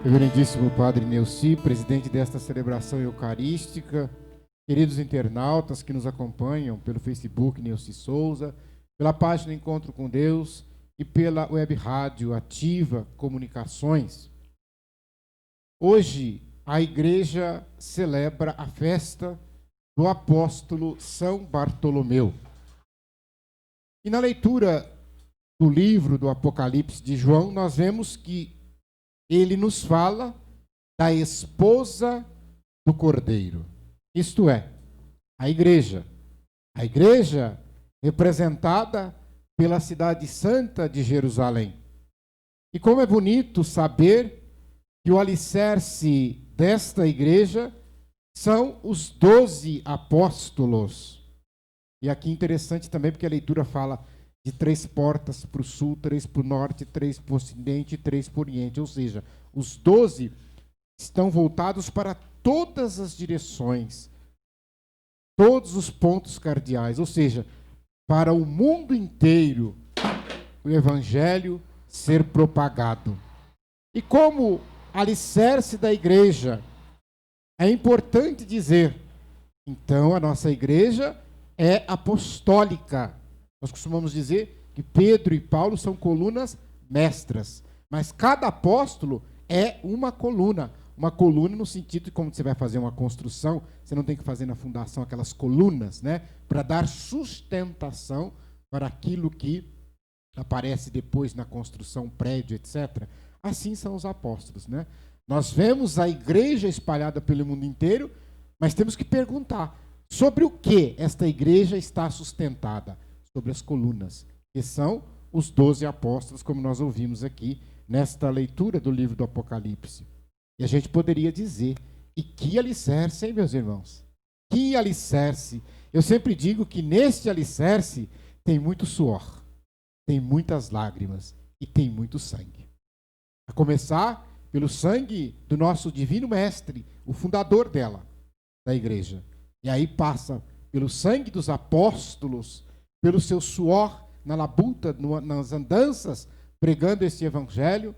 Reverendíssimo Padre Neuci, presidente desta celebração eucarística, queridos internautas que nos acompanham pelo Facebook Neuci Souza, pela página Encontro com Deus e pela web rádio Ativa Comunicações. Hoje a Igreja celebra a festa do apóstolo São Bartolomeu. E na leitura do livro do Apocalipse de João, nós vemos que ele nos fala da esposa do Cordeiro, isto é, a igreja. A igreja representada pela cidade santa de Jerusalém. E como é bonito saber que o alicerce desta igreja são os 12 apóstolos. E aqui interessante também porque a leitura fala de 3 portas para o sul, 3 para o norte, 3 para o ocidente e 3 para o oriente. Ou seja, os 12 estão voltados para todas as direções, todos os pontos cardeais. Ou seja, para o mundo inteiro, o evangelho ser propagado. E como alicerce da igreja, é importante dizer, então a nossa igreja é apostólica. Nós costumamos dizer que Pedro e Paulo são colunas mestras, mas cada apóstolo é uma coluna no sentido de como você vai fazer uma construção, você não tem que fazer na fundação aquelas colunas, né, para dar sustentação para aquilo que aparece depois na construção, prédio, etc. Assim são os apóstolos, né? Nós vemos a igreja espalhada pelo mundo inteiro, mas temos que perguntar sobre o que esta igreja está sustentada. Sobre as colunas, que são os 12 apóstolos, como nós ouvimos aqui nesta leitura do livro do Apocalipse. E a gente poderia dizer, e que alicerce, hein, meus irmãos? Que alicerce! Eu sempre digo que neste alicerce tem muito suor, tem muitas lágrimas e tem muito sangue. A começar pelo sangue do nosso divino mestre, o fundador dela, da igreja. E aí passa pelo sangue dos apóstolos, pelo seu suor na labuta, nas andanças, pregando esse evangelho,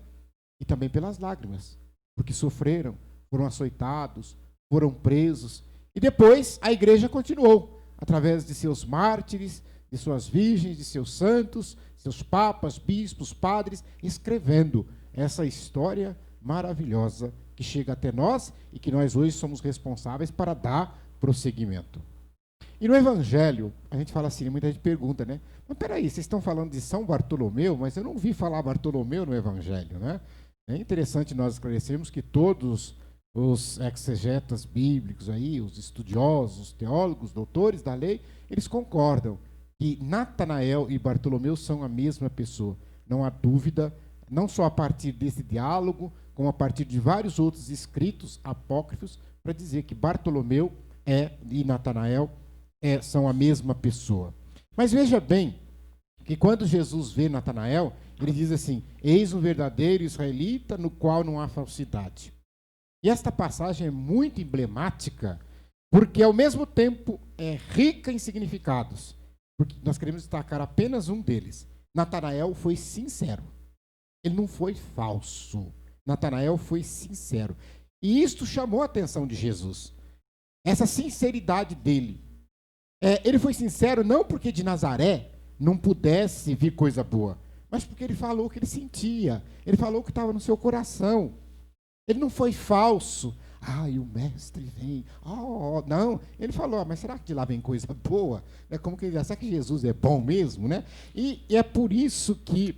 e também pelas lágrimas, porque sofreram, foram açoitados, foram presos, e depois a igreja continuou, através de seus mártires, de suas virgens, de seus santos, seus papas, bispos, padres, escrevendo essa história maravilhosa que chega até nós e que nós hoje somos responsáveis para dar prosseguimento. E no Evangelho, a gente fala assim, muita gente pergunta, né? Mas peraí, vocês estão falando de São Bartolomeu, mas eu não vi falar Bartolomeu no Evangelho, né? É interessante nós esclarecermos que todos os exegetas bíblicos aí, os estudiosos, os teólogos, doutores da lei, eles concordam que Natanael e Bartolomeu são a mesma pessoa. Não há dúvida, não só a partir desse diálogo, como a partir de vários outros escritos apócrifos, para dizer que Bartolomeu e Natanael são a mesma pessoa. Mas veja bem que quando Jesus vê Natanael, ele diz assim: eis um verdadeiro israelita no qual não há falsidade. E esta passagem é muito emblemática, porque ao mesmo tempo é rica em significados, porque nós queremos destacar apenas um deles. Natanael foi sincero, ele não foi falso. Natanael foi sincero, e isto chamou a atenção de Jesus, essa sinceridade dele. Ele foi sincero não porque de Nazaré não pudesse vir coisa boa, mas porque ele falou o que ele sentia, ele falou o que estava no seu coração. Ele não foi falso. O mestre vem. Não, ele falou, mas será que de lá vem coisa boa? Como que ele diz, será que Jesus é bom mesmo, né? E é por isso que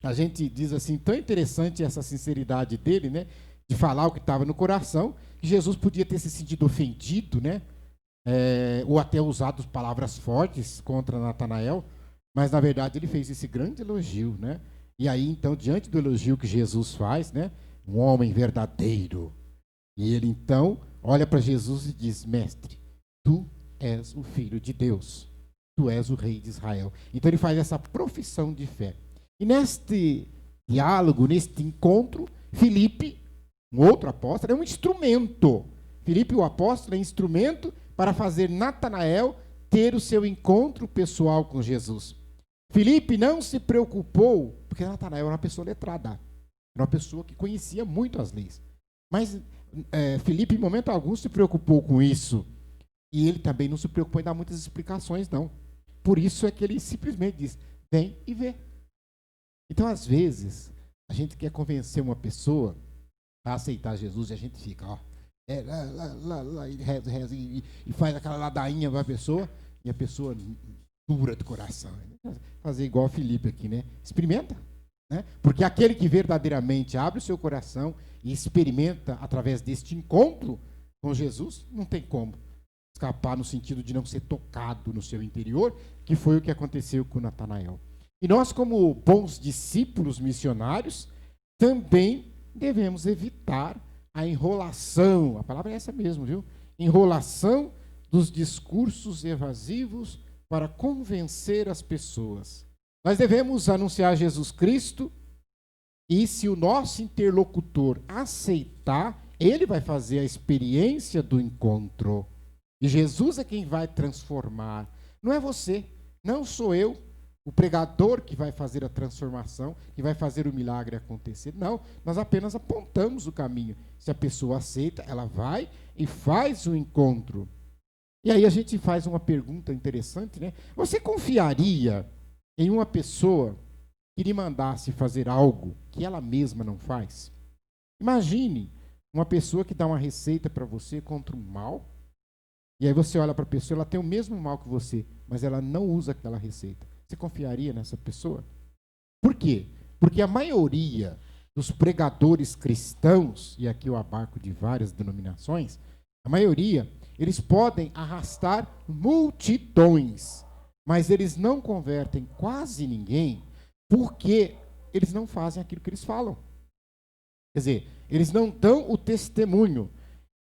a gente diz assim, tão interessante essa sinceridade dele, né? De falar o que estava no coração, que Jesus podia ter se sentido ofendido, né? Ou até usado palavras fortes contra Natanael, mas na verdade ele fez esse grande elogio, né? E aí então, diante do elogio que Jesus faz, né? Um homem verdadeiro, e ele então olha para Jesus e diz: mestre, tu és o Filho de Deus, tu és o Rei de Israel. Então ele faz essa profissão de fé. E neste diálogo, neste encontro, Filipe, um outro apóstolo, é um instrumento. Filipe, o apóstolo, é instrumento para fazer Natanael ter o seu encontro pessoal com Jesus. Filipe não se preocupou, porque Natanael era uma pessoa letrada. Era uma pessoa que conhecia muito as leis. Mas Filipe, em momento algum, se preocupou com isso. E ele também não se preocupou em dar muitas explicações, não. Por isso é que ele simplesmente diz, vem e vê. Então, às vezes, a gente quer convencer uma pessoa a aceitar Jesus e a gente fica, ó, e reza, e faz aquela ladainha para a pessoa, e a pessoa dura do coração. Fazer igual a Filipe aqui, né? Experimenta. Né? Porque aquele que verdadeiramente abre o seu coração e experimenta através deste encontro com Jesus, não tem como escapar no sentido de não ser tocado no seu interior, que foi o que aconteceu com Natanael. E nós, como bons discípulos missionários, também devemos evitar a enrolação, a palavra é essa mesmo, viu? Enrolação dos discursos evasivos para convencer as pessoas. Nós devemos anunciar Jesus Cristo e, se o nosso interlocutor aceitar, ele vai fazer a experiência do encontro. E Jesus é quem vai transformar. Não é você, não sou eu, o pregador, que vai fazer a transformação, que vai fazer o milagre acontecer. Não, nós apenas apontamos o caminho. Se a pessoa aceita, ela vai e faz o encontro. E aí a gente faz uma pergunta interessante, né? Você confiaria em uma pessoa que lhe mandasse fazer algo que ela mesma não faz? Imagine uma pessoa que dá uma receita para você contra um mal, e aí você olha para a pessoa, ela tem o mesmo mal que você, mas ela não usa aquela receita. Você confiaria nessa pessoa? Por quê? Porque a maioria dos pregadores cristãos, e aqui eu abarco de várias denominações, a maioria, eles podem arrastar multidões, mas eles não convertem quase ninguém, porque eles não fazem aquilo que eles falam. Quer dizer, eles não dão o testemunho.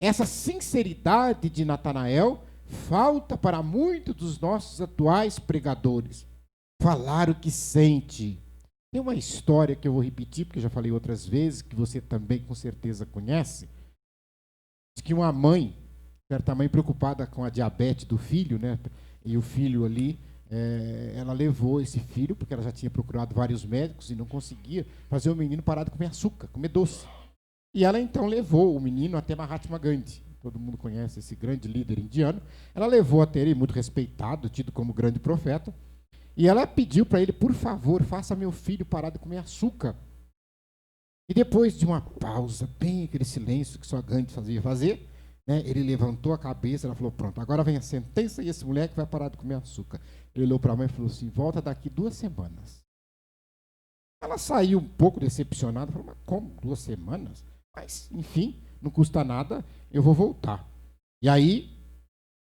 Essa sinceridade de Natanael falta para muitos dos nossos atuais pregadores. Falar o que sente. Tem uma história que eu vou repetir, porque eu já falei outras vezes, que você também com certeza conhece, de que uma mãe, certa mãe preocupada com a diabetes do filho, né? E o filho ali, ela levou esse filho, porque ela já tinha procurado vários médicos e não conseguia fazer o menino parar de comer açúcar, comer doce. E ela então levou o menino até Mahatma Gandhi. Todo mundo conhece esse grande líder indiano. Ela levou até ele, muito respeitado, tido como grande profeta. E ela pediu para ele, por favor, faça meu filho parar de comer açúcar. E depois de uma pausa, bem aquele silêncio que só Gandhi fazia fazer, né, ele levantou a cabeça, ela falou, pronto, agora vem a sentença e esse moleque vai parar de comer açúcar. Ele olhou para a mãe e falou assim, volta daqui 2 semanas. Ela saiu um pouco decepcionada, falou, mas como 2 semanas? Mas, enfim, não custa nada, eu vou voltar. E aí,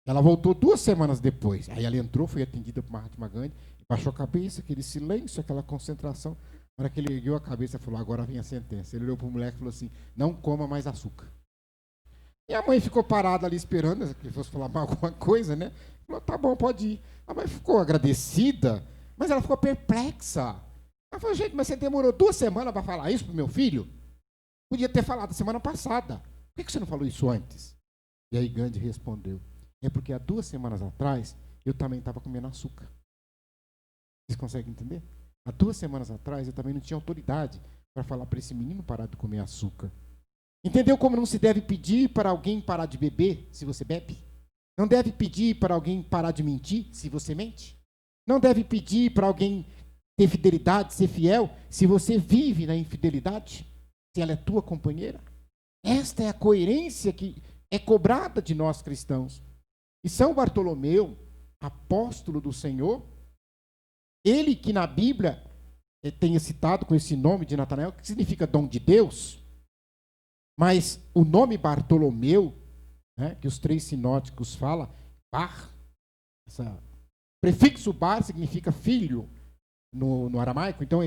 ela voltou 2 semanas depois. Aí ela entrou, foi atendida por Mahatma Gandhi, baixou a cabeça, aquele silêncio, aquela concentração. Na hora que ele ergueu a cabeça, falou, agora vem a sentença. Ele olhou para o moleque e falou assim, não coma mais açúcar. E a mãe ficou parada ali esperando, que ele fosse falar alguma coisa, né? Falou, tá bom, pode ir. A mãe ficou agradecida, mas ela ficou perplexa. Ela falou, gente, mas você demorou 2 semanas para falar isso pro meu filho? Podia ter falado semana passada. Por que você não falou isso antes? E aí Gandhi respondeu, é porque há 2 semanas atrás, eu também estava comendo açúcar. Vocês conseguem entender? Há 2 semanas atrás, eu também não tinha autoridade para falar para esse menino parar de comer açúcar. Entendeu como não se deve pedir para alguém parar de beber, se você bebe? Não deve pedir para alguém parar de mentir, se você mente? Não deve pedir para alguém ter fidelidade, ser fiel, se você vive na infidelidade? Se ela é tua companheira? Esta é a coerência que é cobrada de nós cristãos. E São Bartolomeu, apóstolo do Senhor, ele que na Bíblia tenha citado com esse nome de Natanael, que significa dom de Deus, mas o nome Bartolomeu, né, que os 3 sinóticos falam, bar, prefixo bar significa filho no aramaico, então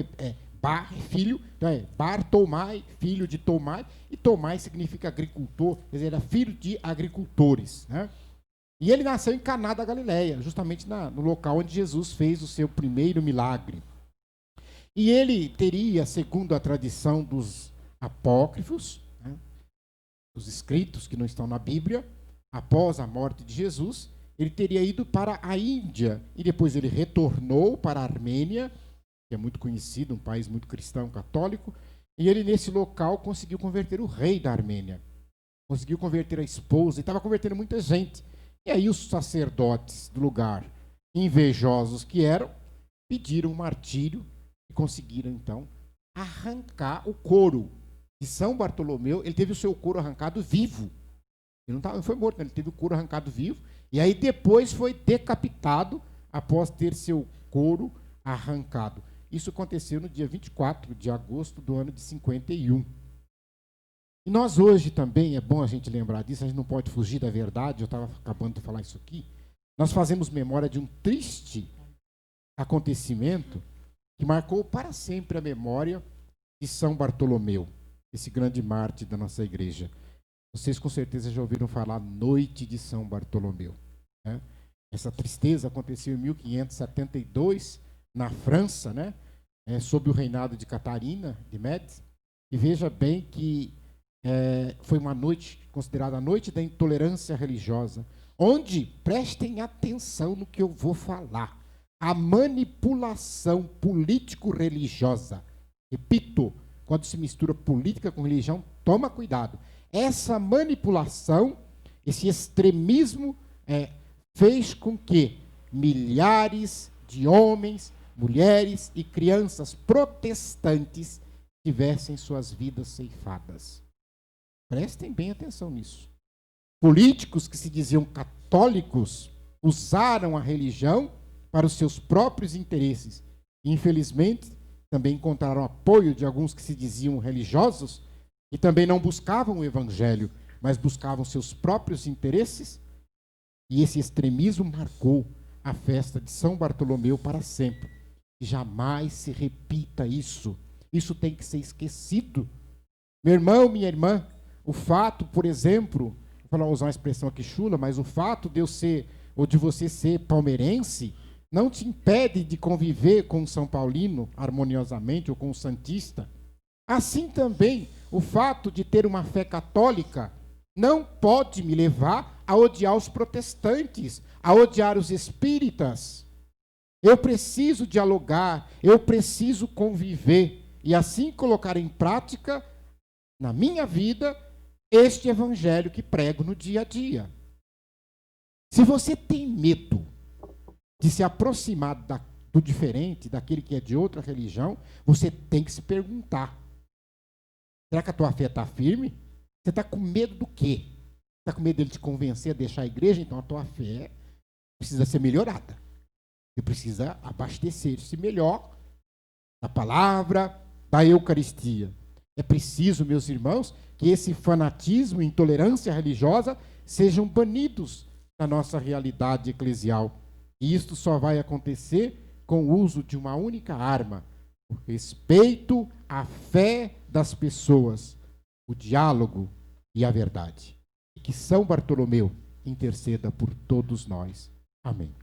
bar, filho, então é Bartolomai, filho de Tomai, e Tomai significa agricultor, quer dizer, era filho de agricultores, né? E ele nasceu em Caná da Galileia, justamente no local onde Jesus fez o seu primeiro milagre. E ele teria, segundo a tradição dos apócrifos, né, os escritos que não estão na Bíblia, após a morte de Jesus, ele teria ido para a Índia, e depois ele retornou para a Armênia, que é muito conhecido, um país muito cristão, católico, E ele, nesse local, conseguiu converter o rei da Armênia. Conseguiu converter a esposa, e estava convertendo muita gente. E aí os sacerdotes do lugar, invejosos que eram, pediram um martírio e conseguiram, então, arrancar o couro de São Bartolomeu. Ele teve o seu couro arrancado vivo. Ele não foi morto, ele teve o couro arrancado vivo. E aí depois foi decapitado após ter seu couro arrancado. Isso aconteceu no dia 24 de agosto do ano de 51. E nós hoje também, é bom a gente lembrar disso, a gente não pode fugir da verdade, eu estava acabando de falar isso aqui. Nós fazemos memória de um triste acontecimento que marcou para sempre a memória de São Bartolomeu, esse grande mártir da nossa igreja. Vocês com certeza já ouviram falar Noite de São Bartolomeu, né? Essa tristeza aconteceu em 1572, na França, né? Sob o reinado de Catarina de Médici. E veja bem que foi uma noite considerada a noite da intolerância religiosa, onde, prestem atenção no que eu vou falar, a manipulação político-religiosa. Repito, quando se mistura política com religião, toma cuidado. Essa manipulação, esse extremismo fez com que milhares de homens, mulheres e crianças protestantes tivessem suas vidas ceifadas. Prestem bem atenção nisso. Políticos que se diziam católicos usaram a religião para os seus próprios interesses. Infelizmente, também encontraram apoio de alguns que se diziam religiosos e também não buscavam o evangelho, mas buscavam seus próprios interesses. E esse extremismo marcou a festa de São Bartolomeu para sempre. Jamais se repita isso. Isso tem que ser esquecido. Meu irmão, minha irmã, o fato, por exemplo, vou usar uma expressão aqui chula, mas o fato de eu ser, ou de você ser palmeirense, não te impede de conviver com o São Paulino harmoniosamente, ou com o Santista. Assim também, o fato de ter uma fé católica não pode me levar a odiar os protestantes, a odiar os espíritas. Eu preciso dialogar, eu preciso conviver, e assim colocar em prática, na minha vida, este evangelho que prego no dia a dia. Se você tem medo de se aproximar do diferente, daquele que é de outra religião, você tem que se perguntar: será que a tua fé está firme? Você está com medo do quê? Está com medo dele te convencer a deixar a igreja? Então a tua fé precisa ser melhorada. Você precisa abastecer-se melhor da palavra, da Eucaristia. É preciso, meus irmãos, que esse fanatismo e intolerância religiosa sejam banidos da nossa realidade eclesial. E isto só vai acontecer com o uso de uma única arma: o respeito à fé das pessoas, o diálogo e a verdade. E que São Bartolomeu interceda por todos nós. Amém.